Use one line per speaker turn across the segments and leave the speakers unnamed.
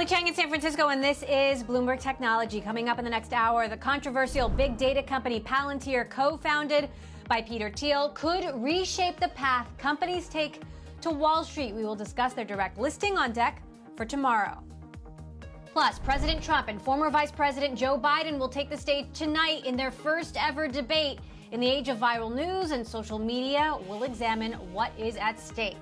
Chang in San Francisco, and this is Bloomberg Technology. Coming up in the next hour, the controversial big data company Palantir, co-founded by Peter Thiel, could reshape the path companies take to Wall Street. We will discuss their direct listing on deck for tomorrow. Plus, President Trump and former Vice President Joe Biden will take the stage tonight in their first ever debate. In the age of viral news and social media, we'll examine what is at stake.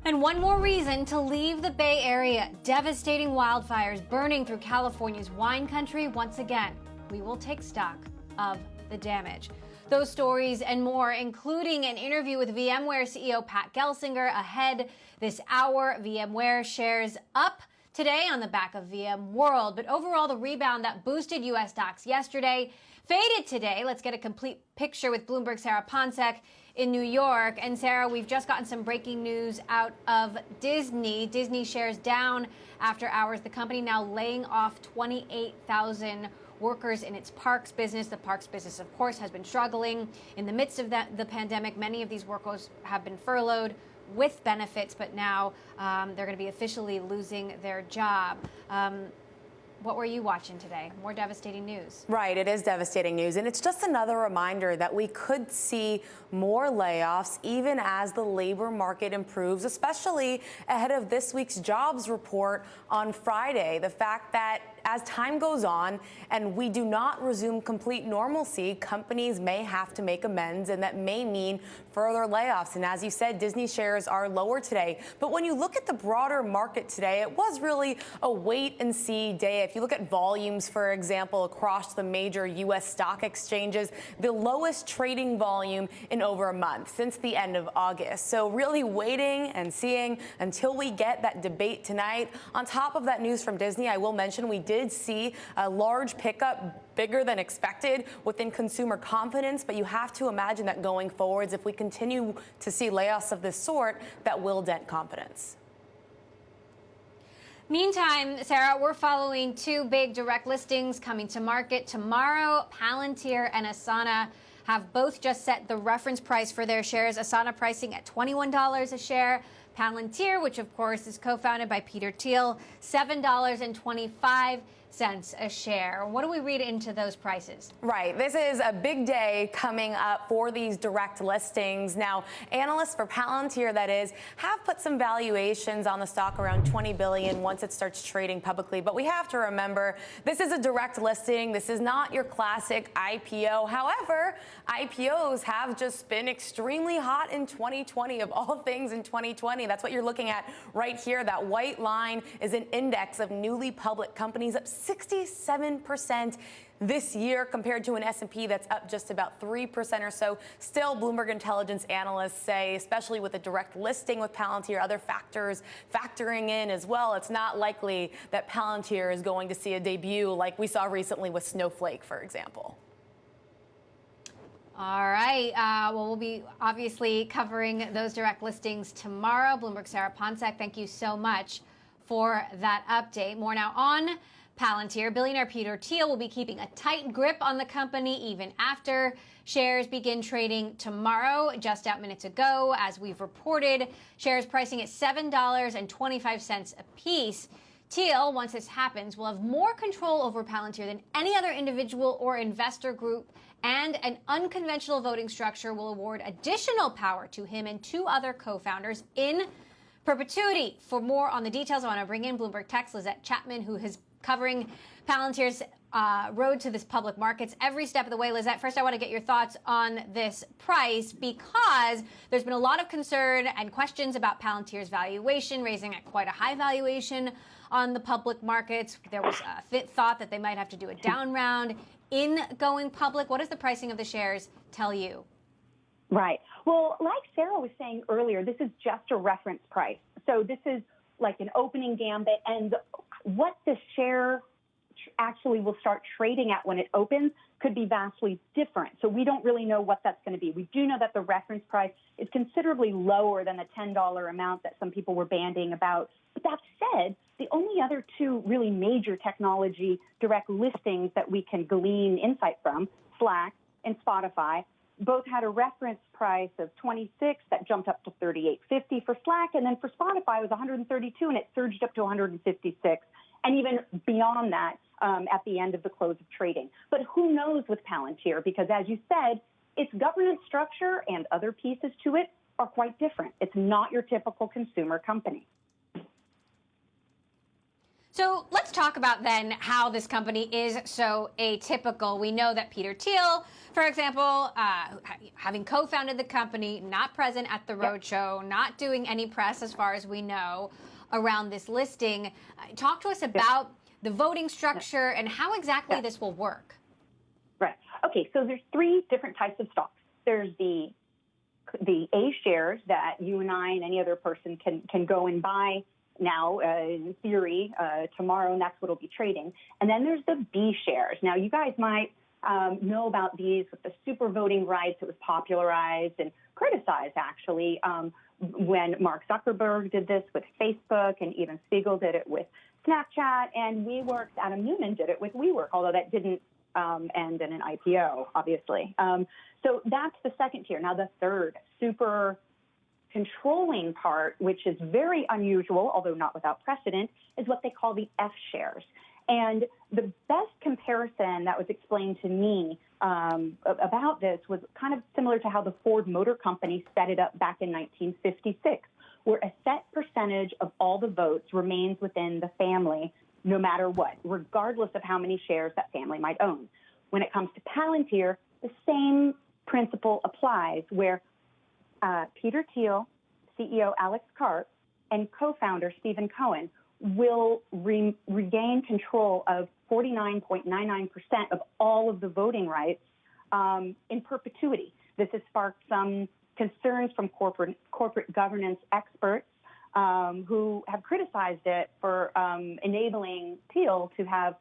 And one more reason to leave the Bay Area. Devastating wildfires burning through California's wine country once again. We will take stock of the damage. Those stories and more, including an interview with VMWARE CEO Pat Gelsinger ahead this hour. VMWARE shares up today on the back of VMworld. But overall, the rebound that boosted U.S. stocks yesterday faded today. Let's get a complete picture with Bloomberg's Sarah Ponczek in New York. And Sarah, we've just gotten some breaking news out of Disney. Disney shares down after hours. The company now laying off 28,000 workers in its parks business. The parks business, of course, has been struggling in the midst of the pandemic. Many of these workers have been furloughed with benefits, but now they're going to be officially losing their job. What were you watching today? More devastating news.
Right, it is devastating news. And it's just another reminder that we could see more layoffs even as the labor market improves, especially ahead of this week's jobs report on Friday. The fact that as time goes on and we do not resume complete normalcy, companies may have to make amends, and that may mean further layoffs. And as you said, Disney shares are lower today. But when you look at the broader market today, it was really a wait and see day. If you look at volumes, for example, across the major U.S. stock exchanges, the lowest trading volume in over a month since the end of August. So really waiting and seeing until we get that debate tonight. On top of that news from Disney, I will mention we did see a large pickup, bigger than expected, within consumer confidence. But you have to imagine that going forwards, if we continue to see layoffs of this sort, that will dent confidence.
Meantime, Sarah, we're following two big direct listings coming to market tomorrow. Palantir and Asana have both just set the reference price for their shares. Asana pricing at $21 a share. Palantir, which of course is co-founded by Peter Thiel, $7.25 a share. What do we read into those prices?
Right. This is a big day coming up for these direct listings. Now, analysts for Palantir, that is, have put some valuations on the stock around $20 billion once it starts trading publicly. But we have to remember, this is a direct listing. This is not your classic IPO. However, IPOs have just been extremely hot in 2020, of all things in 2020. That's what you're looking at right here. That white line is an index of newly public companies, up 67% this year compared to an S&P that's up just about 3% or so. Still, Bloomberg intelligence analysts say, especially with a direct listing with Palantir, other factors factoring in as well, it's not likely that Palantir is going to see a debut like we saw recently with Snowflake, for example.
All right. Well, we'll be obviously covering those direct listings tomorrow. Bloomberg Sarah Ponczek, thank you so much for that update. More now on Palantir. Billionaire Peter Thiel will be keeping a tight grip on the company even after shares begin trading tomorrow. Just out minutes ago, as we've reported, shares pricing at $7.25 a piece. Thiel, once this happens, will have more control over Palantir than any other individual or investor group, and an unconventional voting structure will award additional power to him and two other co-founders in perpetuity. For more on the details, I want to bring in Bloomberg Tech's Lizette Chapman, who has covering Palantir's road to this public markets every step of the way. Lizette, first I want to get your thoughts on this price, because there's been a lot of concern and questions about Palantir's valuation, raising at quite a high valuation on the public markets. There was a thought that they might have to do a down round in going public. What does the pricing of the shares tell you?
Right. Well, like Sarah was saying earlier, this is just a reference price. So this is like an opening gambit, and what the share actually will start trading at when it opens could be vastly different. So we don't really know what that's going to be. We do know that the reference price is considerably lower than the $10 amount that some people were bandying about. But that said, the only other two really major technology direct listings that we can glean insight from, Slack and Spotify, both had a reference price of 26 that jumped up to 38.50 for Slack, and then for Spotify it was 132 and it surged up to 156, and even beyond that at the end of the close of trading. But who knows with Palantir, because as you said, its governance structure and other pieces to it are quite different. It's not your typical consumer company.
So let's talk about then how this company is so atypical. We know that Peter Thiel, for example, having co-founded the company, not present at the roadshow, not doing any press as far as we know around this listing. Talk to us about the voting structure and how exactly this will work.
Right. Okay, so there's three different types of stocks. There's the A shares that you and I and any other person can go and buy now, in theory, tomorrow, and that's what will be trading. And then there's the B shares. Now, you guys might know about these with the super voting rights. It was popularized and criticized, actually, when Mark Zuckerberg did this with Facebook, and even Spiegel did it with Snapchat, and WeWork's Adam Neumann did it with WeWork, although that didn't end in an IPO, obviously. So that's the second tier. Now, the third, super controlling part, which is very unusual, although not without precedent, is what they call the F shares. And the best comparison that was explained to me about this was kind of similar to how the Ford Motor Company set it up back in 1956, where a set percentage of all the votes remains within the family no matter what, regardless of how many shares that family might own. When it comes to Palantir, the same principle applies, where Peter Thiel, CEO Alex Karp, and co-founder Stephen Cohen will regain control of 49.99% of all of the voting rights in perpetuity. This has sparked some concerns from corporate governance experts who have criticized it for enabling Thiel to have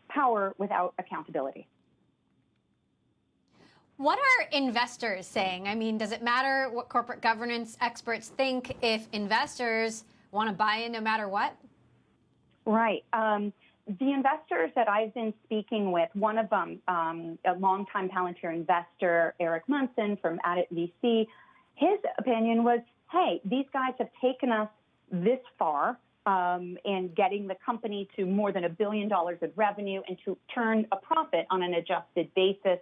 power without accountability.
What are investors saying? I mean, does it matter what corporate governance experts think if investors want to buy in no matter what?
Right. The investors that I've been speaking with, one of them, a longtime Palantir investor, Eric Munson from Addit VC, his opinion was, hey, these guys have taken us this far in getting the company to more than $1 billion of revenue and to turn a profit on an adjusted basis,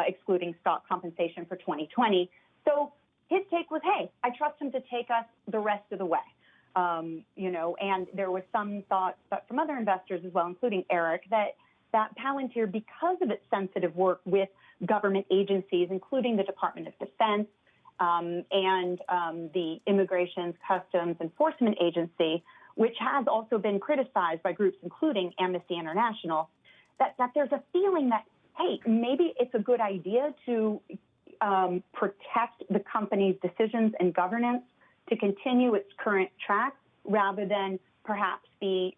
excluding stock compensation for 2020. So his take was, hey, I trust him to take us the rest of the way. And there was some thought from other investors as well, including Eric, that Palantir, because of its sensitive work with government agencies, including the Department of Defense and the Immigration Customs Enforcement Agency, which has also been criticized by groups including Amnesty International, that there's a feeling that, hey, maybe it's a good idea to protect the company's decisions and governance to continue its current track rather than perhaps be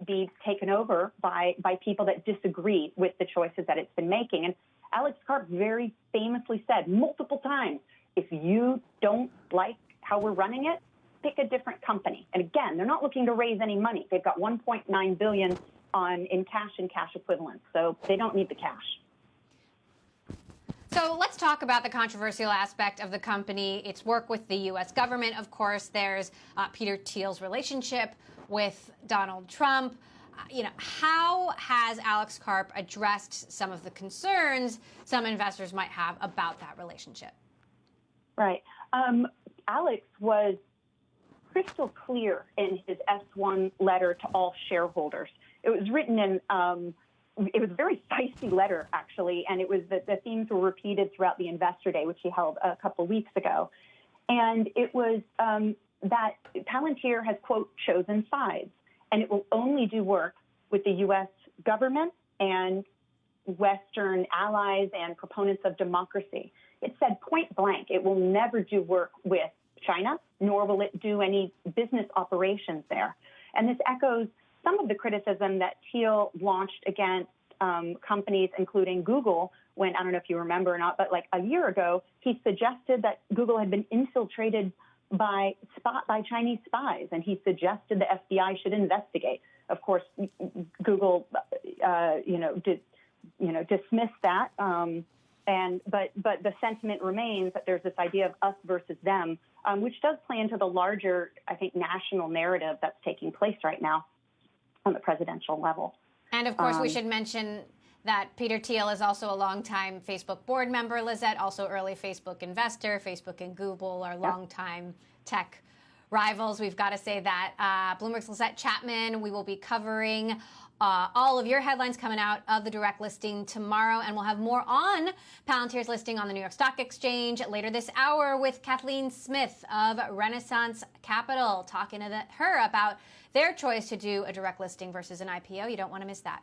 taken over by people that disagree with the choices that it's been making. And Alex Karp very famously said multiple times, if you don't like how we're running it, pick a different company. And again, they're not looking to raise any money. They've got $1.9 billion in cash and cash equivalents, so they don't need the cash.
So let's talk about the controversial aspect of the company, its work with the U.S. government. Of course, there's Peter Thiel's relationship with Donald Trump. How has Alex Karp addressed some of the concerns some investors might have about that relationship? Right.
Alex was crystal clear in his S-1 letter to all shareholders. It was written in it was a very feisty letter, actually, and it was the themes were repeated throughout the Investor Day, which he held a couple of weeks ago. And it was that Palantir has, quote, chosen sides, and it will only do work with the U.S. government and Western allies and proponents of democracy. It said point blank, it will never do work with China, nor will it do any business operations there. And this echoes some of the criticism that Thiel launched against companies, including Google, when, I don't know if you remember or not, but like a year ago, he suggested that Google had been infiltrated by Chinese spies, and he suggested the FBI should investigate. Of course, Google, dismissed that But the sentiment remains that there's this idea of us versus them, which does play into the larger, I think, national narrative that's taking place right now on the presidential level.
And of course, we should mention that Peter Thiel is also a longtime Facebook board member, Lizette, also early Facebook investor. Facebook and Google are longtime tech rivals. We've got to say that. Bloomberg's Lizette Chapman, we will be covering all of your headlines coming out of the direct listing tomorrow, and we'll have more on Palantir's listing on the New York Stock Exchange later this hour with Kathleen Smith of Renaissance Capital, talking to her about their choice to do a direct listing versus an IPO. You don't want to miss that.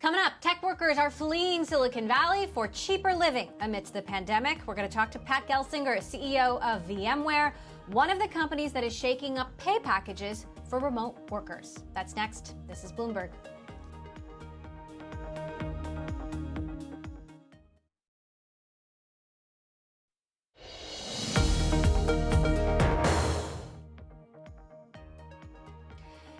Coming up, tech workers are fleeing Silicon Valley for cheaper living amidst the pandemic. We're going to talk to Pat Gelsinger, CEO of VMWARE, one of the companies that is shaking up pay packages for remote workers. That's next. This is Bloomberg.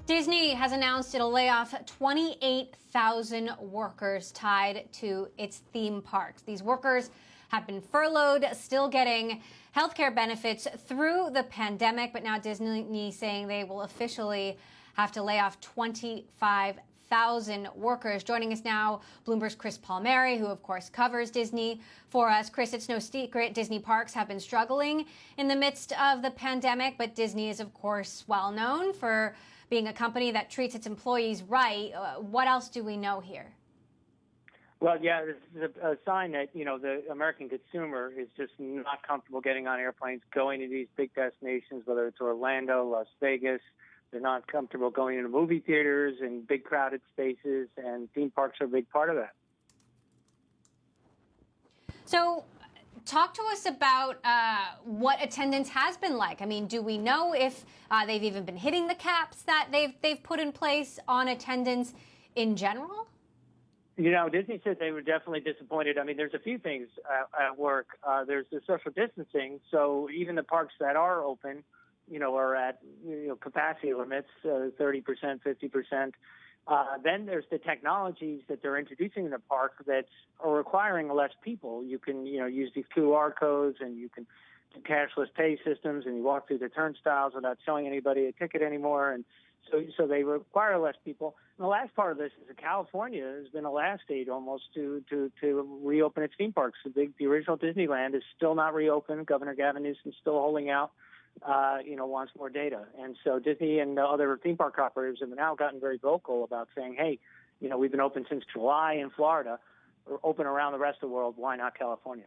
Disney has announced it'll lay off 28,000 workers tied to its theme parks. These workers have been furloughed, still getting healthcare benefits through the pandemic, but now Disney saying they will officially have to lay off 25,000 workers. Joining us now, Bloomberg's Chris Palmieri, who of course covers Disney for us. Chris, it's no secret Disney parks have been struggling in the midst of the pandemic, but Disney is of course well known for being a company that treats its employees right. What else do we know here?
Well, yeah, this is a sign that, the American consumer is just not comfortable getting on airplanes, going to these big destinations, whether it's Orlando, Las Vegas. They're not comfortable going into movie theaters and big crowded spaces, and theme parks are a big part of that.
So talk to us about what attendance has been like. I mean, do we know if they've even been hitting the caps that they've put in place on attendance in general?
Disney said they were definitely disappointed. I mean, there's a few things at work. There's the social distancing. So even the parks that are open, are at capacity limits, 30%, 50%. Then there's the technologies that they're introducing in the park that are requiring less people. You can, use these QR codes, and you can do cashless pay systems, and you walk through the turnstiles without showing anybody a ticket anymore. And so they require less people. And the last part of this is that California has been the last state almost to reopen its theme parks. The original Disneyland is still not reopened. Governor Gavin Newsom's still holding out. Wants more data. And so Disney and other theme park operators have now gotten very vocal about saying, hey, we've been open since July in Florida. We're open around the rest of the world. Why not California?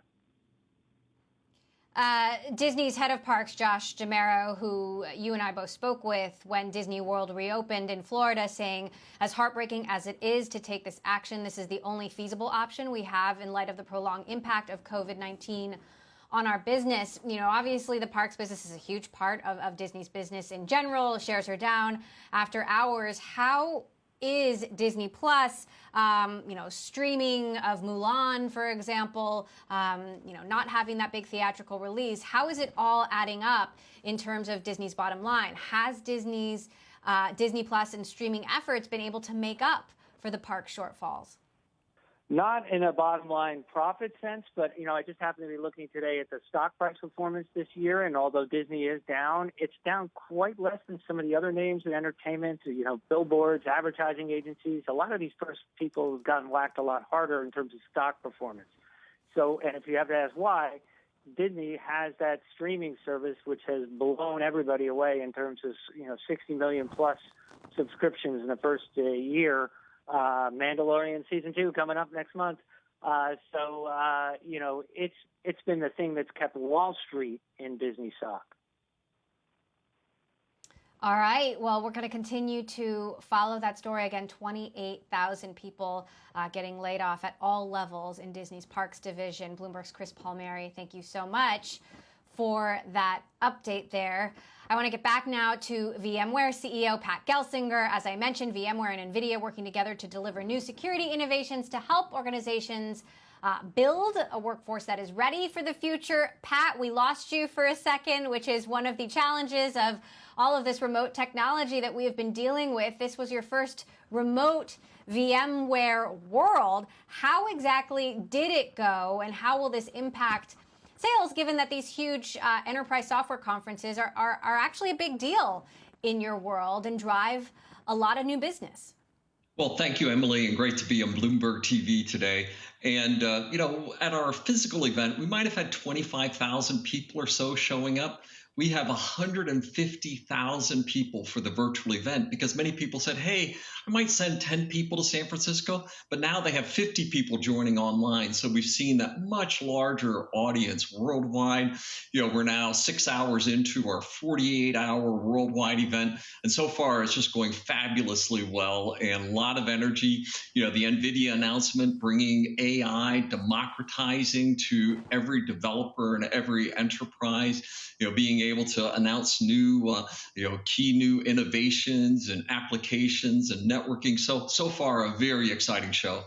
Disney's head of parks, Josh Jamero, who you and I both spoke with when Disney World reopened in Florida, saying, as heartbreaking as it is to take this action, this is the only feasible option we have in light of the prolonged impact of COVID-19 on our business. Obviously the parks business is a huge part of Disney's business in general. Shares are down after hours. How is Disney Plus, streaming of Mulan, for example, not having that big theatrical release? How is it all adding up in terms of Disney's bottom line? Has Disney's Disney Plus and streaming efforts been able to make up for the park shortfalls?
Not in a bottom line profit sense, but, I just happen to be looking today at the stock price performance this year. And although Disney is down, it's down quite less than some of the other names in entertainment, billboards, advertising agencies. A lot of these first people have gotten whacked a lot harder in terms of stock performance. So, and if you have to ask why, Disney has that streaming service, which has blown everybody away in terms of, 60 million plus subscriptions in the first year. Mandalorian season 2 coming up next month. It's been the thing that's kept Wall Street in Disney stock.
All right. Well, we're going to continue to follow that story. Again, 28,000 people getting laid off at all levels in Disney's Parks division. Bloomberg's Chris Palmieri, thank you so much for that update there. I want to get back now to VMware CEO Pat Gelsinger. As I mentioned, VMware and NVIDIA working together to deliver new security innovations to help organizations build a workforce that is ready for the future. Pat, we lost you for a second, which is one of the challenges of all of this remote technology that we have been dealing with. This was your first remote VMware World. How exactly did it go, and how will this impact sales, given that these huge enterprise software conferences are actually a big deal in your world and drive a lot of new business?
Well, thank you, Emily, and great to be on Bloomberg TV today. And, at our physical event, we might have had 25,000 people or so showing up. We have 150,000 people for the virtual event because many people said, hey, I might send 10 people to San Francisco, but now they have 50 people joining online. So we've seen that much larger audience worldwide. We're now 6 hours into our 48-hour worldwide event. And so far, it's just going fabulously well and a lot of energy. The NVIDIA announcement bringing AI, democratizing to every developer and every enterprise, being able to announce new, key new innovations and applications and networking. So far, a very exciting show.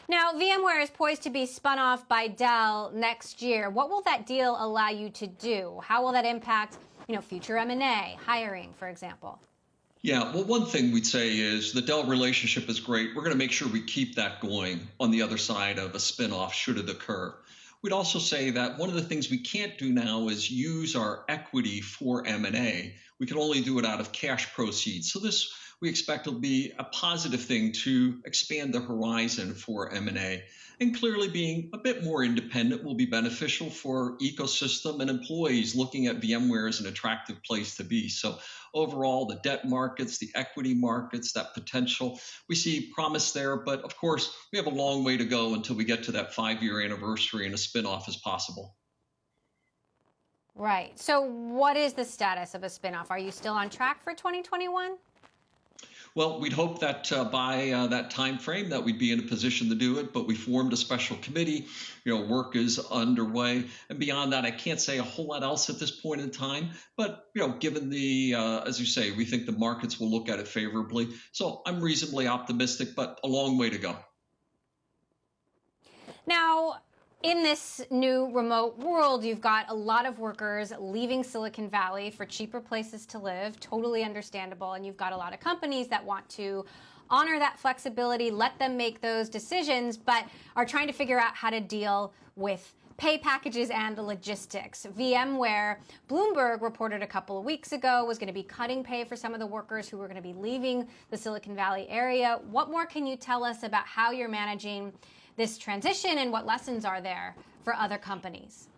Now, VMware is poised to be spun off by Dell next year. What will that deal allow you to do? How will that impact, future M&A, hiring, for example?
Yeah, well, one thing we'd say is the Dell relationship is great. We're going to make sure we keep that going on the other side of a spinoff should it occur. We'd also say that one of the things we can't do now is use our equity for M&A. We can only do it out of cash proceeds. So this, we expect, will be a positive thing to expand the horizon for M&A. And clearly being a bit more independent will be beneficial for ecosystem and employees looking at VMware as an attractive place to be. So overall, the debt markets, the equity markets, that potential, we see promise there. But of course, we have a long way to go until we get to that 5-year anniversary and a spinoff is possible.
Right. So what is the status of a spinoff? Are you still on track for 2021?
Well, we'd hope that by that time frame that we'd be in a position to do it, but we formed a special committee. Work is underway, and beyond that, I can't say a whole lot else at this point in time. But given the, as you say, we think the markets will look at it favorably. So I'm reasonably optimistic, but a long way to go.
Now, in this new remote world, you've got a lot of workers leaving Silicon Valley for cheaper places to live, totally understandable. And you've got a lot of companies that want to honor that flexibility, let them make those decisions, but are trying to figure out how to deal with pay packages and the logistics. VMware, Bloomberg reported a couple of weeks ago, was going to be cutting pay for some of the workers who were going to be leaving the Silicon Valley area. What more can you tell us about how you're managing this transition and what lessons are there for other companies?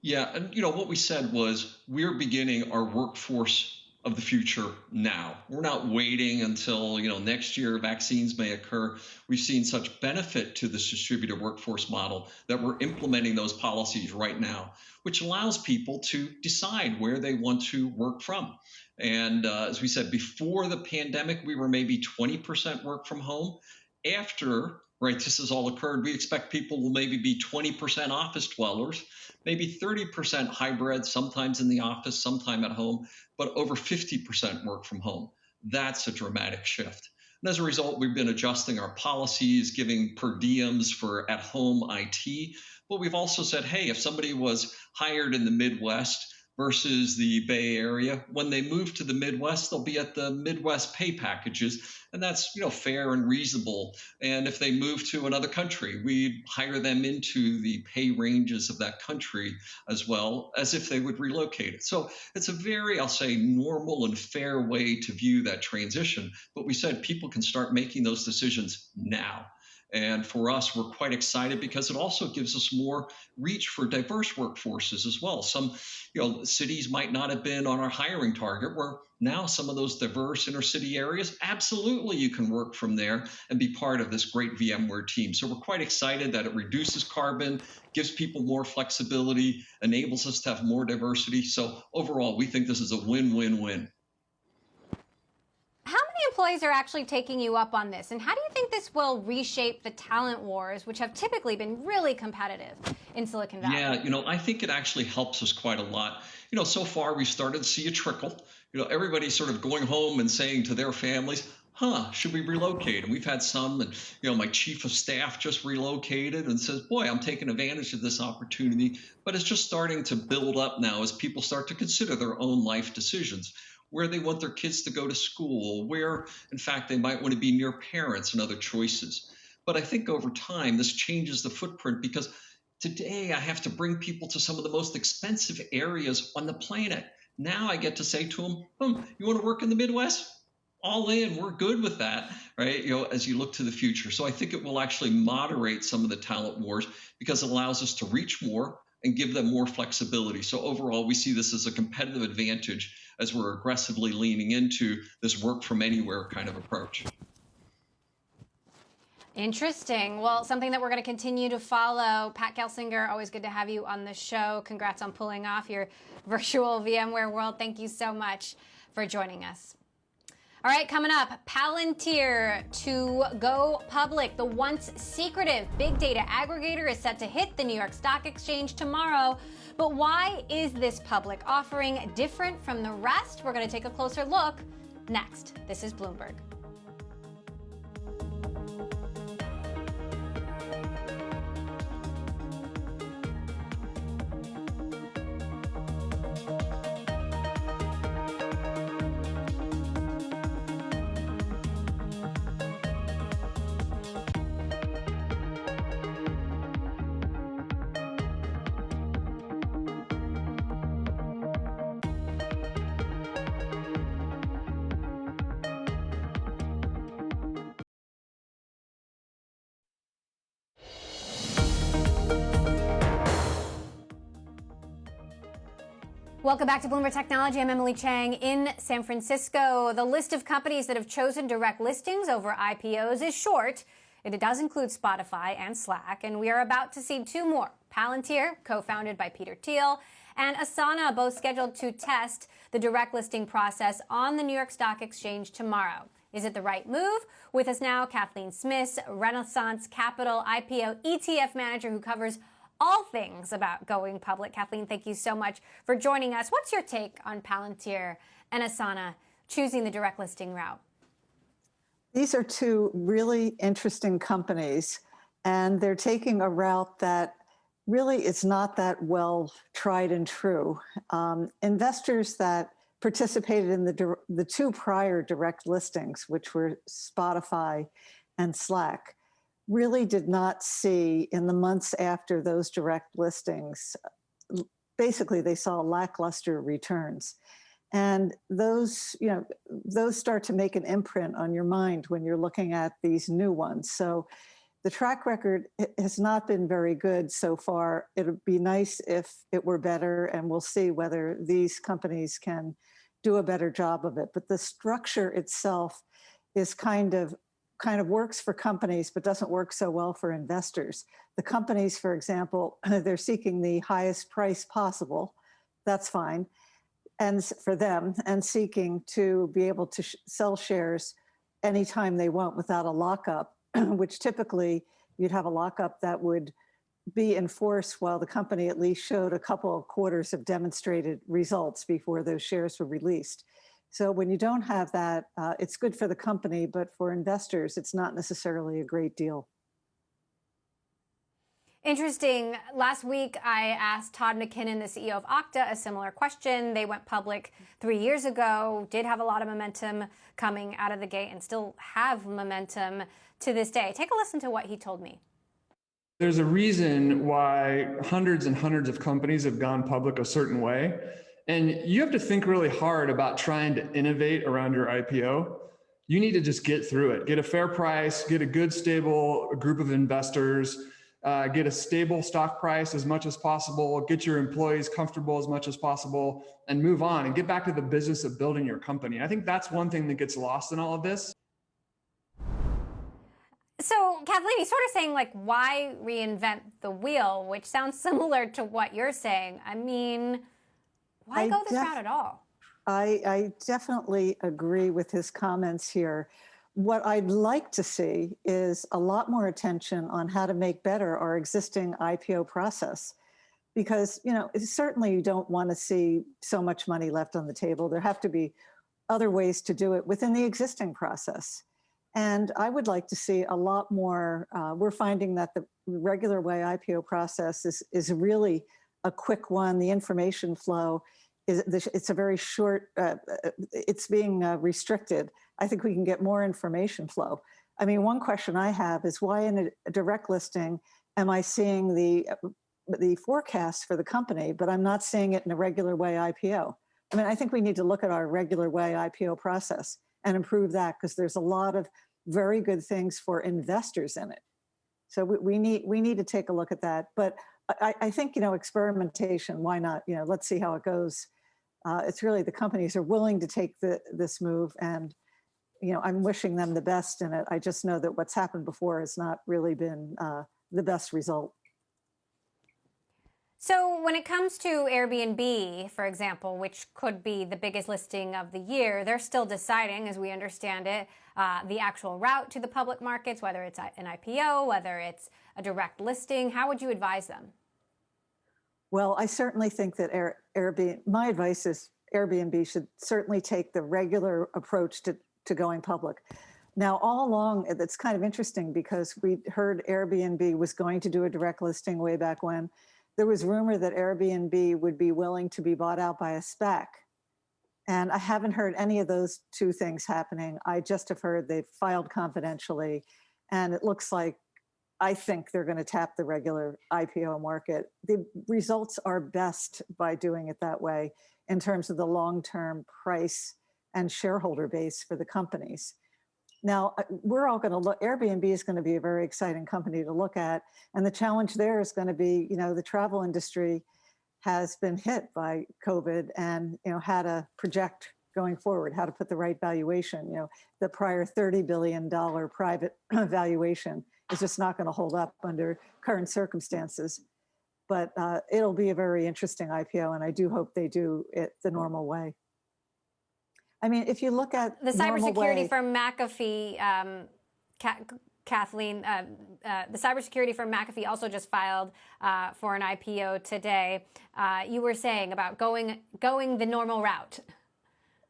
Yeah, and what we said was we're beginning our workforce of the future now. We're not waiting until next year vaccines may occur. We've seen such benefit to this distributed workforce model that we're implementing those policies right now, which allows people to decide where they want to work from. And as we said, before the pandemic, we were maybe 20% work from home. After this has all occurred, we expect people will maybe be 20% office dwellers, maybe 30% hybrid, sometimes in the office, sometime at home, but over 50% work from home. That's a dramatic shift. And as a result, we've been adjusting our policies, giving per diems for at-home IT. But we've also said, hey, if somebody was hired in the Midwest versus the Bay Area, when they move to the Midwest, they'll be at the Midwest pay packages, and that's fair and reasonable. And if they move to another country, we hire them into the pay ranges of that country as well as if they would relocate it. So it's a very, I'll say, normal and fair way to view that transition. But we said people can start making those decisions now. And for us, we're quite excited because it also gives us more reach for diverse workforces as well. Some, cities might not have been on our hiring target, where now some of those diverse inner city areas, absolutely you can work from there and be part of this great VMware team. So we're quite excited that it reduces carbon, gives people more flexibility, enables us to have more diversity. So overall, we think this is a win-win-win.
Employees are actually taking you up on this, and how do you think this will reshape the talent wars, which have typically been really competitive in Silicon Valley?
Yeah, I think it actually helps us quite a lot. So far we've started to see a trickle. Everybody's sort of going home and saying to their families, should we relocate? And we've had some, and my chief of staff just relocated and says, boy, I'm taking advantage of this opportunity. But it's just starting to build up now as people start to consider their own life decisions, where they want their kids to go to school, where, in fact, they might want to be near parents and other choices. But I think over time, this changes the footprint because today I have to bring people to some of the most expensive areas on the planet. Now I get to say to them, you want to work in the Midwest? All in, we're good with that, right? As you look to the future. So I think it will actually moderate some of the talent wars because it allows us to reach more and give them more flexibility. So overall, we see this as a competitive advantage as we're aggressively leaning into this work from anywhere kind of approach.
Interesting. Well, something that we're going to continue to follow. Pat Gelsinger, always good to have you on the show. Congrats on pulling off your virtual VMware World. Thank you so much for joining us. All right, coming up, Palantir to go public. The once secretive big data aggregator is set to hit the New York Stock Exchange tomorrow. But why is this public offering different from the rest? We're going to take a closer look next. This is Bloomberg. Welcome back to Bloomberg Technology. I'm Emily Chang in San Francisco. The list of companies that have chosen direct listings over IPOs is short. It does include Spotify and Slack, and we are about to see two more. Palantir, co-founded by Peter Thiel, and Asana, both scheduled to test the direct listing process on the New York Stock Exchange tomorrow. Is it the right move? With us now, Kathleen Smith, Renaissance Capital IPO ETF manager who covers all things about going public. Kathleen, thank you so much for joining us. What's your take on Palantir and Asana choosing the direct listing route?
These are two really interesting companies, and they're taking a route that really is not that well tried and true. Investors that participated in the two prior direct listings, which were Spotify and Slack, really did not see in the months after those direct listings, basically they saw lackluster returns. And those start to make an imprint on your mind when you're looking at these new ones. So the track record has not been very good so far. It would be nice if it were better, and we'll see whether these companies can do a better job of it. But the structure itself is kind of works for companies, but doesn't work so well for investors. The companies, for example, they're seeking the highest price possible. That's fine. And for them, and seeking to be able to sell shares anytime they want without a lockup, which typically you'd have a lockup that would be enforced while the company at least showed a couple of quarters of demonstrated results before those shares were released. So when you don't have that, it's good for the company, but for investors, it's not necessarily a great deal.
Interesting. Last week, I asked Todd McKinnon, the CEO of Okta, a similar question. They went public 3 years ago, did have a lot of momentum coming out of the gate, and still have momentum to this day. Take a listen to what he told me.
There's a reason why hundreds and hundreds of companies have gone public a certain way. And you have to think really hard about trying to innovate around your IPO. You need to just get through it, get a fair price, get a good, stable group of investors, get a stable stock price as much as possible, get your employees comfortable as much as possible, and move on and get back to the business of building your company. I think that's one thing that gets lost in all of this.
So, Kathleen, he's sort of saying, why reinvent the wheel, which sounds similar to what you're saying. I mean, why go this route at all?
I definitely agree with his comments here. What I'd like to see is a lot more attention on how to make better our existing IPO process. Because, certainly you don't want to see so much money left on the table. There have to be other ways to do it within the existing process. And I would like to see a lot more. We're finding that the regular way IPO process is really a quick one. The information flow it's a very short. It's being restricted. I think we can get more information flow. I mean, one question I have is why in a direct listing am I seeing the forecast for the company, but I'm not seeing it in a regular way IPO? I mean, I think we need to look at our regular way IPO process and improve that, because there's a lot of very good things for investors in it. So we need to take a look at that. But I think, experimentation, why not? Let's see how it goes. It's really the companies are willing to take this move, and I'm wishing them the best in it. I just know that what's happened before has not really been the best result.
So when it comes to Airbnb, for example, which could be the biggest listing of the year, they're still deciding, as we understand it, the actual route to the public markets, whether it's an IPO, whether it's a direct listing. How would you advise them?
Well, I certainly think that Airbnb, my advice is Airbnb should certainly take the regular approach to going public. Now, all along, it's kind of interesting because we heard Airbnb was going to do a direct listing way back when. There was rumor that Airbnb would be willing to be bought out by a SPAC. And I haven't heard any of those two things happening. I just have heard they've filed confidentially. And it looks like, I think they're going to tap the regular IPO market. The results are best by doing it that way in terms of the long-term price and shareholder base for the companies. Now, we're all going to look, Airbnb is going to be a very exciting company to look at. And the challenge there is going to be, the travel industry has been hit by COVID and, how to project going forward, how to put the right valuation. The prior $30 billion private valuation is just not going to hold up under current circumstances. But it'll be a very interesting IPO, and I do hope they do it the normal way. I mean, if you look at
the cybersecurity firm McAfee, Kathleen, the cybersecurity firm McAfee also just filed for an IPO today. You were saying about going the normal route.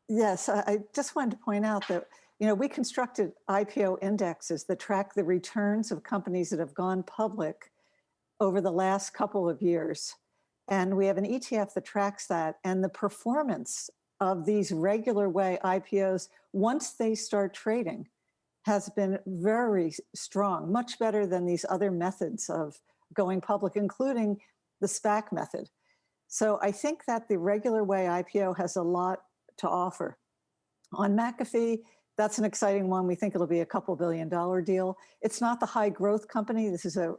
Yes, I just wanted to point out that we constructed IPO indexes that track the returns of companies that have gone public over the last couple of years, and we have an ETF that tracks that, and the performance of these regular way IPOs, once they start trading, has been very strong, much better than these other methods of going public, including the SPAC method. So I think that the regular way IPO has a lot to offer. On McAfee, that's an exciting one. We think it'll be a couple $2 billion deal. It's not the high growth company. This is a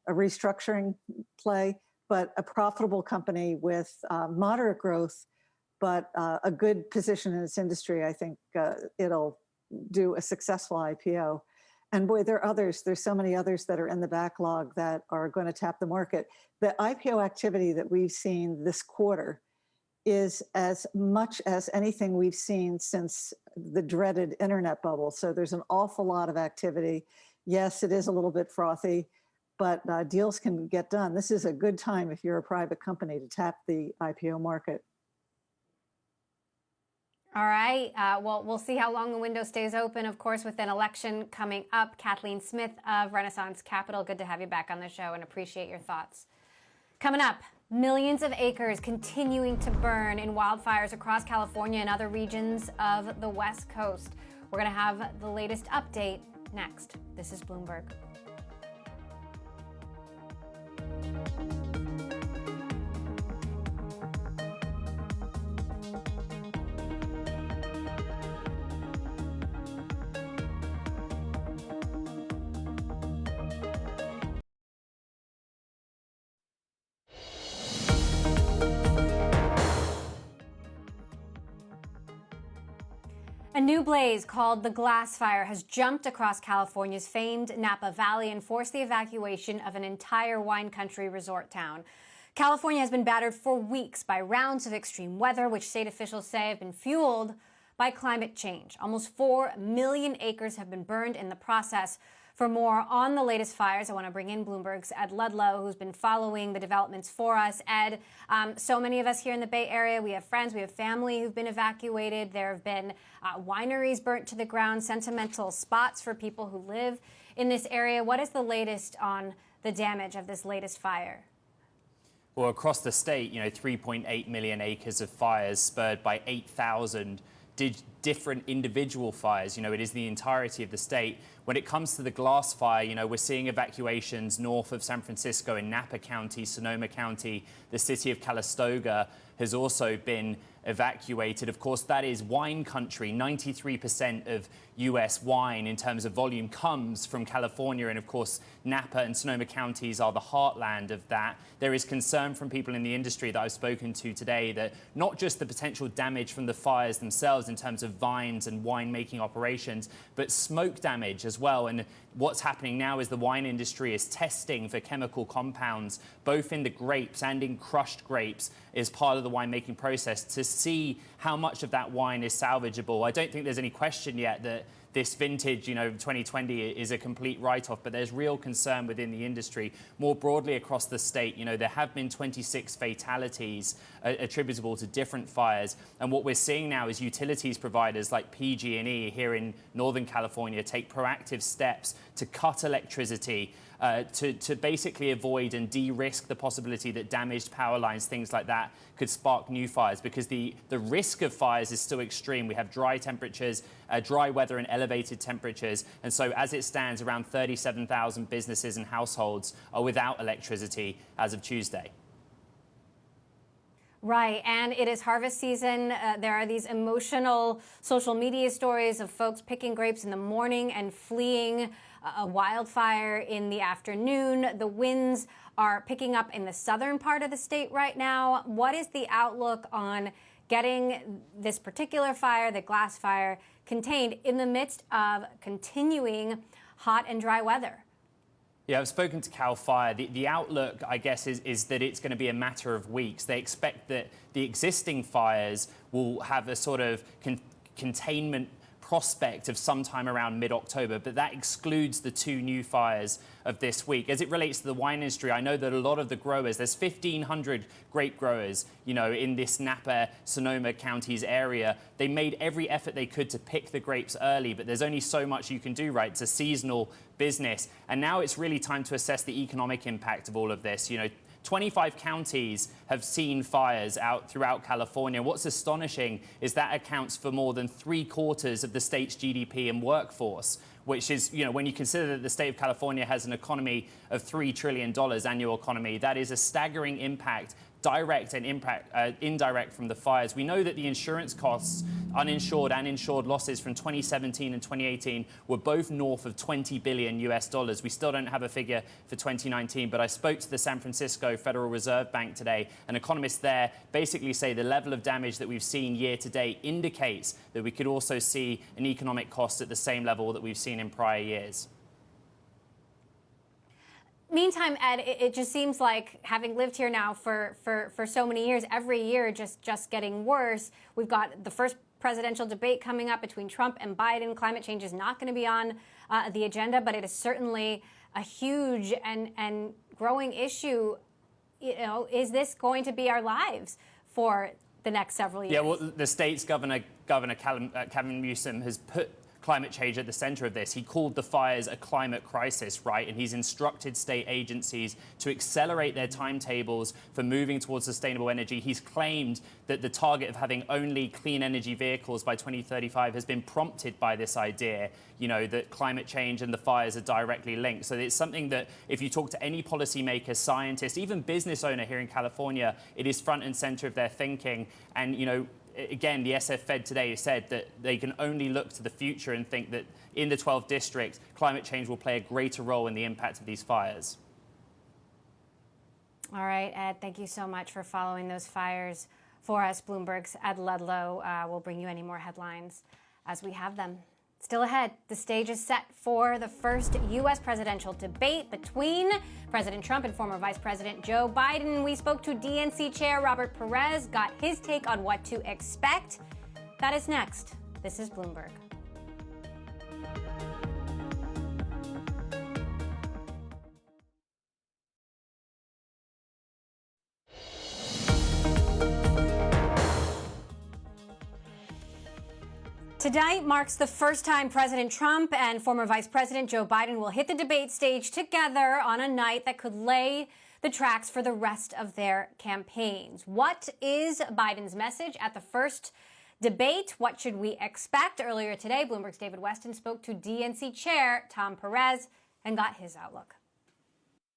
restructuring play, but a profitable company with moderate growth, but a good position in its industry. I think it'll do a successful IPO. And boy, there are others. There's so many others that are in the backlog that are going to tap the market. The IPO activity that we've seen this quarter is as much as anything we've seen since the dreaded internet bubble. So there's an awful lot of activity. Yes, it is a little bit frothy, but deals can get done. This is a good time if you're a private company to tap the IPO market.
All right. Well, we'll see how long the window stays open, of course, with an election coming up. Kathleen Smith of Renaissance Capital, good to have you back on the show and appreciate your thoughts. Coming up, millions of acres continuing to burn in wildfires across California and other regions of the West Coast. We're going to have the latest update next. This is Bloomberg. A new blaze called the Glass Fire has jumped across California's famed Napa Valley and forced the evacuation of an entire wine country resort town. California has been battered for weeks by rounds of extreme weather, which state officials say have been fueled by climate change. Almost 4 million acres have been burned in the process. For more on the latest fires, I want to bring in Bloomberg's Ed Ludlow, who's been following the developments for us. Ed, so many of us here in the Bay Area, we have friends, we have family who've been evacuated. There have been wineries burnt to the ground, sentimental spots for people who live in this area. What is the latest on the damage of this latest fire?
Well, across the state, 3.8 million acres of fires spurred by 8,000 different individual fires. It is the entirety of the state. When it comes to the glass fire, we're seeing evacuations north of San Francisco in Napa County, Sonoma County. The city of Calistoga has also been evacuated. Of course, that is wine country. 93% of U.S. wine in terms of volume comes from California. And of course, Napa and Sonoma counties are the heartland of that. There is concern from people in the industry that I've spoken to today that not just the potential damage from the fires themselves in terms of vines and winemaking operations, but smoke damage as well. And what's happening now is the wine industry is testing for chemical compounds, both in the grapes and in crushed grapes, as part of the winemaking process to see how much of that wine is salvageable. I don't think there's any question yet that this vintage, 2020 is a complete write-off, but there's real concern within the industry. More broadly across the state, there have been 26 fatalities attributable to different fires. And what we're seeing now is utilities providers like PG&E here in Northern California take proactive steps to cut electricity, to basically avoid and de-risk the possibility that damaged power lines, things like that, could spark new fires, because the risk of fires is still extreme. We have dry temperatures, dry weather and elevated temperatures. And so as it stands, around 37,000 businesses and households are without electricity as of Tuesday.
Right, and it is harvest season. There are these emotional social media stories of folks picking grapes in the morning and fleeing a wildfire in the afternoon. The winds are picking up in the southern part of the state right now. What is the outlook on getting this particular fire, the glass fire, contained in the midst of continuing hot and dry weather?
Yeah, I've spoken to CAL FIRE. The outlook, I guess, is that it's going to be a matter of weeks. They expect that the existing fires will have a sort of containment prospect of sometime around mid-October, but that excludes the two new fires of this week. As it relates to the wine industry, I know that a lot of the growers, there's 1,500 grape growers, in this Napa, Sonoma counties area. They made every effort they could to pick the grapes early, but there's only so much you can do, right? It's a seasonal business. And now it's really time to assess the economic impact of all of this. 25 counties have seen fires out throughout California. What's astonishing is that accounts for more than 3/4 of the state's GDP and workforce, which is, when you consider that the state of California has an economy of $3 trillion annual economy, that is a staggering impact, direct and indirect from the fires. We know that the insurance costs, uninsured and insured losses from 2017 and 2018 were both north of $20 billion US. We still don't have a figure for 2019, but I spoke to the San Francisco Federal Reserve Bank today, and economists there basically say the level of damage that we've seen year to date indicates that we could also see an economic cost at the same level that we've seen in prior years.
Meantime, Ed, it just seems like, having lived here now for so many years, every year just getting worse. We've got the first presidential debate coming up between Trump and Biden. Climate change is not going to be on the agenda, but it is certainly a huge and growing issue. Is this going to be our lives for the next several years?
Yeah, well, the state's Governor Gavin Newsom has put climate change at the center of this. He called the fires a climate crisis, right? And he's instructed state agencies to accelerate their timetables for moving towards sustainable energy. He's claimed that the target of having only clean energy vehicles by 2035 has been prompted by this idea, that climate change and the fires are directly linked. So it's something that if you talk to any policymaker, scientist, even business owner here in California, it is front and center of their thinking. And, again, the SF Fed today said that they can only look to the future and think that in the 12th district, climate change will play a greater role in the impact of these fires.
All right, Ed, thank you so much for following those fires for us. Bloomberg's Ed Ludlow will bring you any more headlines as we have them. Still ahead, the stage is set for the first U.S. presidential debate between President Trump and former Vice President Joe Biden. We spoke to DNC Chair Robert Perez, got his take on what to expect. That is next. This is Bloomberg. Tonight marks the first time President Trump and former Vice President Joe Biden will hit the debate stage together on a night that could lay the tracks for the rest of their campaigns. What is Biden's message at the first debate? What should we expect? Earlier today, Bloomberg's David Weston spoke to DNC Chair Tom Perez and got his outlook.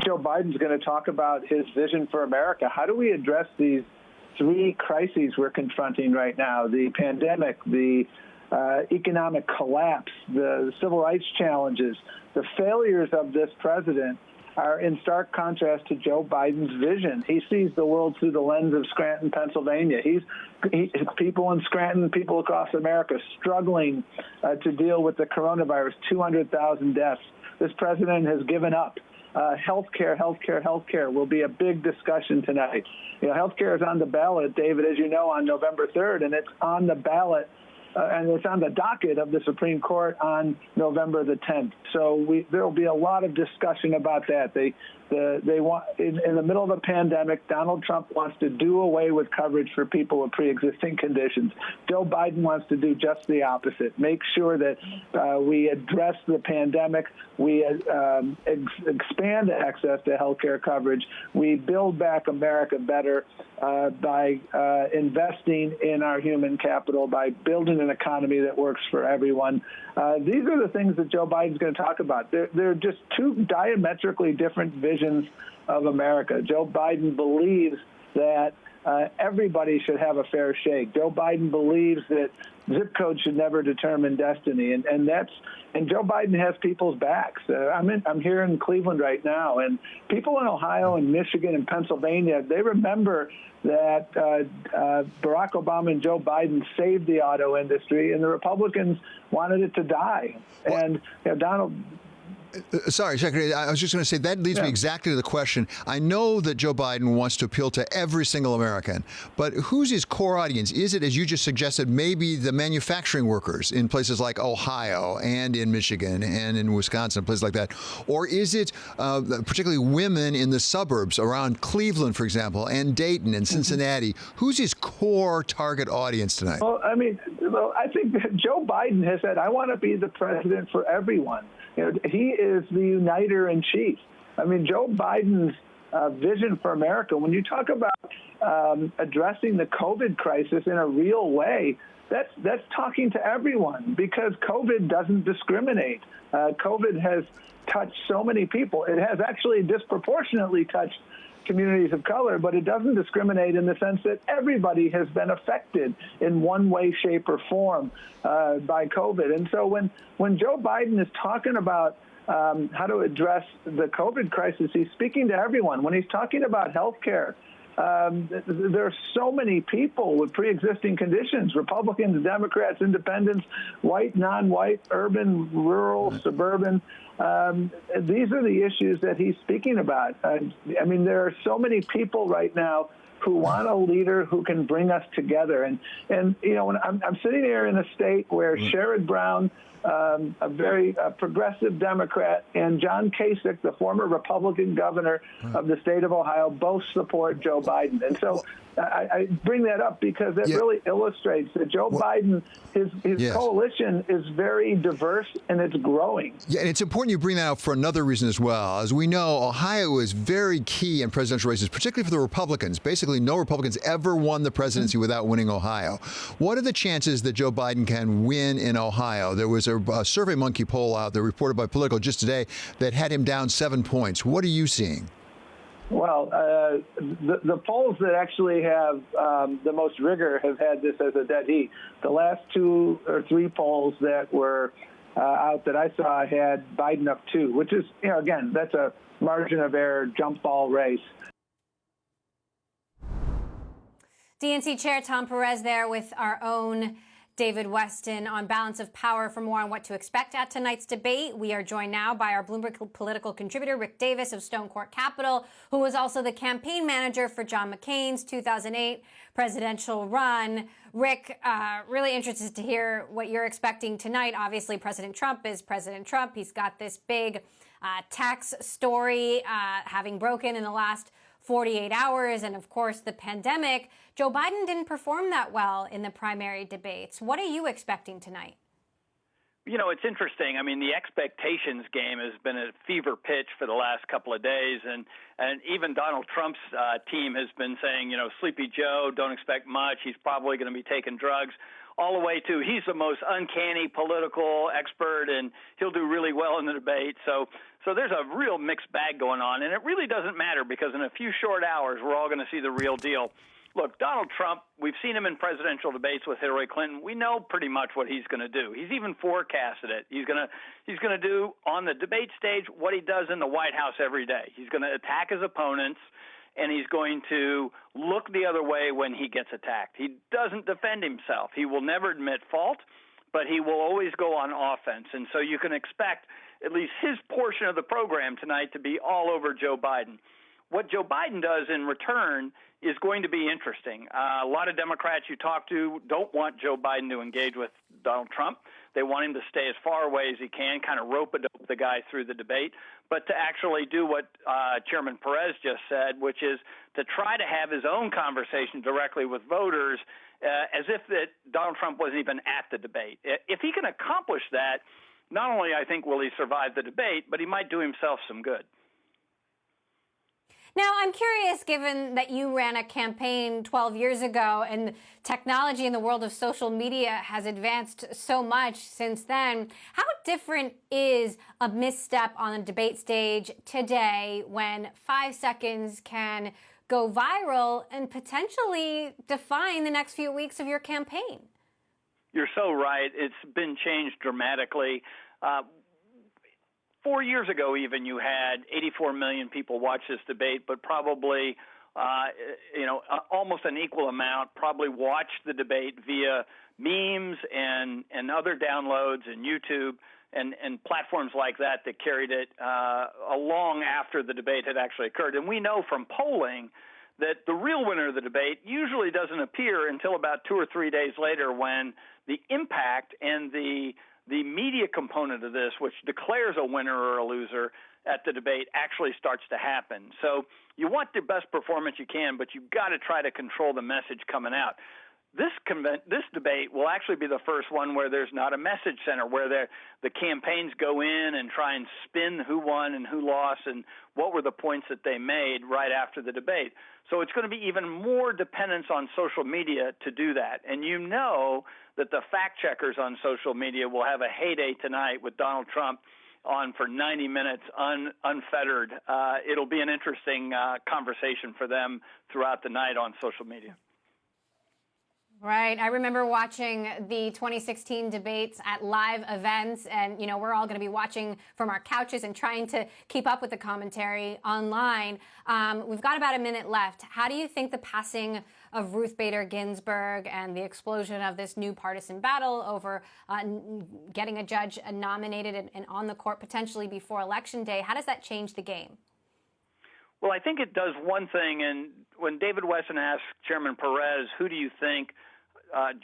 Joe Biden's going to talk about his vision for America. How do we address these three crises we're confronting right now? The pandemic, the economic collapse, the civil rights challenges. The failures of this president are in stark contrast to Joe Biden's vision. He sees the world through the lens of Scranton, Pennsylvania. People in Scranton, people across America struggling to deal with the coronavirus, 200,000 deaths. This president has given up. Healthcare will be a big discussion tonight. Healthcare is on the ballot, David, as you know, on November 3rd, and it's on the ballot and it's on the docket of the Supreme Court on November the 10th. So there will be a lot of discussion about that. They want, in the middle of a pandemic, Donald Trump wants to do away with coverage for people with pre-existing conditions. Joe Biden wants to do just the opposite, make sure that we address the pandemic, we expand access to health care coverage, we build back America better by investing in our human capital, by building an economy that works for everyone. These are the things that Joe Biden's going to talk about. They're just two diametrically different visions of America. Joe Biden believes that everybody should have a fair shake. Joe Biden believes that zip code should never determine destiny, and Joe Biden has people's backs. I'm here in Cleveland right now, and people in Ohio and Michigan and Pennsylvania, they remember that Barack Obama and Joe Biden saved the auto industry, and the Republicans wanted it to die. And Donald.
Sorry, Secretary, I was just going to say that leads me exactly to the question. I know that Joe Biden wants to appeal to every single American, but who's his core audience? Is it, as you just suggested, maybe the manufacturing workers in places like Ohio and in Michigan and in Wisconsin, places like that? Or is it particularly women in the suburbs around Cleveland, for example, and Dayton and Cincinnati? Who's his core target audience tonight?
Well, I think that Joe Biden has said, I want to be the president for everyone. He is the uniter in chief. Joe Biden's vision for America, when you talk about addressing the COVID crisis in a real way, that's talking to everyone, because COVID doesn't discriminate. COVID has touched so many people. It has actually disproportionately touched communities of color, but it doesn't discriminate in the sense that everybody has been affected in one way, shape, or form by COVID. And so when Joe Biden is talking about how to address the COVID crisis, he's speaking to everyone. When he's talking about health care, there are so many people with pre-existing conditions, Republicans, Democrats, independents, white, non-white, urban, rural, suburban. These are the issues that he's speaking about. There are so many people right now who want a leader who can bring us together. And when I'm sitting here in a state where Sherrod Brown, a very progressive Democrat, and John Kasich, the former Republican governor of the state of Ohio, both support Joe Biden. And so I bring that up because it really illustrates that Joe Biden, his coalition is very diverse and it's growing.
Yeah, and it's important you bring that out for another reason as well. As we know, Ohio is very key in presidential races, particularly for the Republicans. Basically, no Republicans ever won the presidency without winning Ohio. What are the chances that Joe Biden can win in Ohio? There was a SurveyMonkey poll out there reported by Politico just today that had him down 7 points. What are you seeing?
Well, the polls that actually have the most rigor have had this as a dead heat. The last 2 or 3 polls that were out that I saw had Biden up 2, which is, again, that's a margin of error jump ball race.
DNC Chair Tom Perez there with our own David Weston on balance of power. For more on what to expect at tonight's debate, we are joined now by our Bloomberg political contributor, Rick Davis of Stone Court Capital, who was also the campaign manager for John McCain's 2008 presidential run. Rick, really interested to hear what you're expecting tonight. Obviously, President Trump is President Trump. He's got this big tax story having broken in the last 48 hours and, of course, the pandemic, Joe Biden didn't perform that well in the primary debates. What are you expecting tonight?
You know, it's interesting. I mean, the expectations game has been a fever pitch for the last couple of days, and even Donald Trump's team has been saying, you know, Sleepy Joe, don't expect much. He's probably going to be taking drugs, all the way to he's the most uncanny political expert, and he'll do really well in the debate. So there's a real mixed bag going on, and it really doesn't matter because in a few short hours, we're all going to see the real deal. Look, Donald Trump, we've seen him in presidential debates with Hillary Clinton. We know pretty much what he's going to do. He's even forecasted it. He's going to do on the debate stage what he does in the White House every day. He's going to attack his opponents, and he's going to look the other way when he gets attacked. He doesn't defend himself. He will never admit fault, but he will always go on offense. And so you can expect at least his portion of the program tonight to be all over Joe Biden. What Joe Biden does in return is going to be interesting. A lot of Democrats you talk to don't want Joe Biden to engage with Donald Trump. They want him to stay as far away as he can, kind of rope-a-dope the guy through the debate, but to actually do what Chairman Perez just said, which is to try to have his own conversation directly with voters as if that Donald Trump wasn't even at the debate. If he can accomplish that, not only, I think, will he survive the debate, but he might do himself some good.
Now, I'm curious, given that you ran a campaign 12 years ago and technology in the world of social media has advanced so much since then, how different is a misstep on a debate stage today when 5 seconds can go viral and potentially define the next few weeks of your campaign?
You're so right. It's been changed dramatically. 4 years ago, even, you had 84 million people watch this debate, but probably, almost an equal amount probably watched the debate via memes and other downloads and YouTube and platforms like that carried it long after the debate had actually occurred. And we know from polling that the real winner of the debate usually doesn't appear until about 2 or 3 days later when the impact and the media component of this, which declares a winner or a loser at the debate, actually starts to happen. So you want the best performance you can, but you've got to try to control the message coming out. This debate will actually be the first one where there's not a message center, where the campaigns go in and try and spin who won and who lost and what were the points that they made right after the debate. So it's going to be even more dependence on social media to do that. And you know that the fact checkers on social media will have a heyday tonight with Donald Trump on for 90 minutes unfettered. It'll be an interesting conversation for them throughout the night on social media.
Right. I remember watching the 2016 debates at live events, and, we're all going to be watching from our couches and trying to keep up with the commentary online. We've got about a minute left. How do you think the passing of Ruth Bader Ginsburg and the explosion of this new partisan battle over getting a judge nominated and on the court potentially before Election Day, how does that change the game?
Well, I think it does one thing, and when David Wesson asked Chairman Perez, who do you think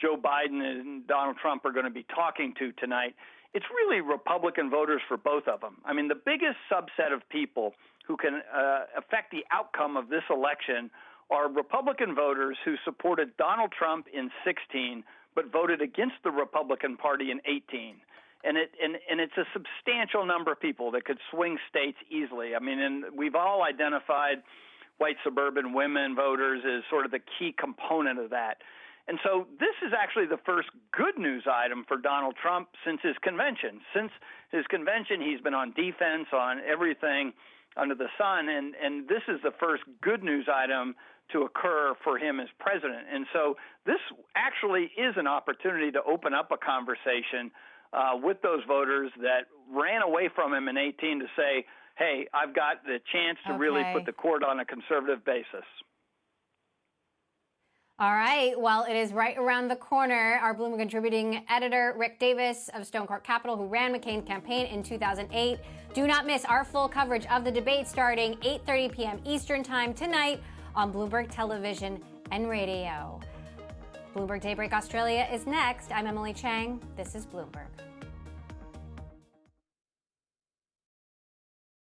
Joe Biden and Donald Trump are going to be talking to tonight, it's really Republican voters for both of them. I mean, the biggest subset of people who can affect the outcome of this election are Republican voters who supported Donald Trump in 2016 but voted against the Republican Party in 2018. And it's a substantial number of people that could swing states easily. I mean, and we've all identified white suburban women voters as sort of the key component of that. And so this is actually the first good news item for Donald Trump since his convention. Since his convention, he's been on defense on everything under the sun, and this is the first good news item to occur for him as president. And so this actually is an opportunity to open up a conversation with those voters that ran away from him in 2018 to say, hey, I've got the chance to really put the court on a conservative basis.
All right. Well, it is right around the corner. Our Bloomberg contributing editor, Rick Davis of Stone Court Capital, who ran McCain's campaign in 2008. Do not miss our full coverage of the debate starting 8:30 p.m. Eastern Time tonight on Bloomberg Television and Radio. Bloomberg Daybreak Australia is next. I'm Emily Chang. This is Bloomberg.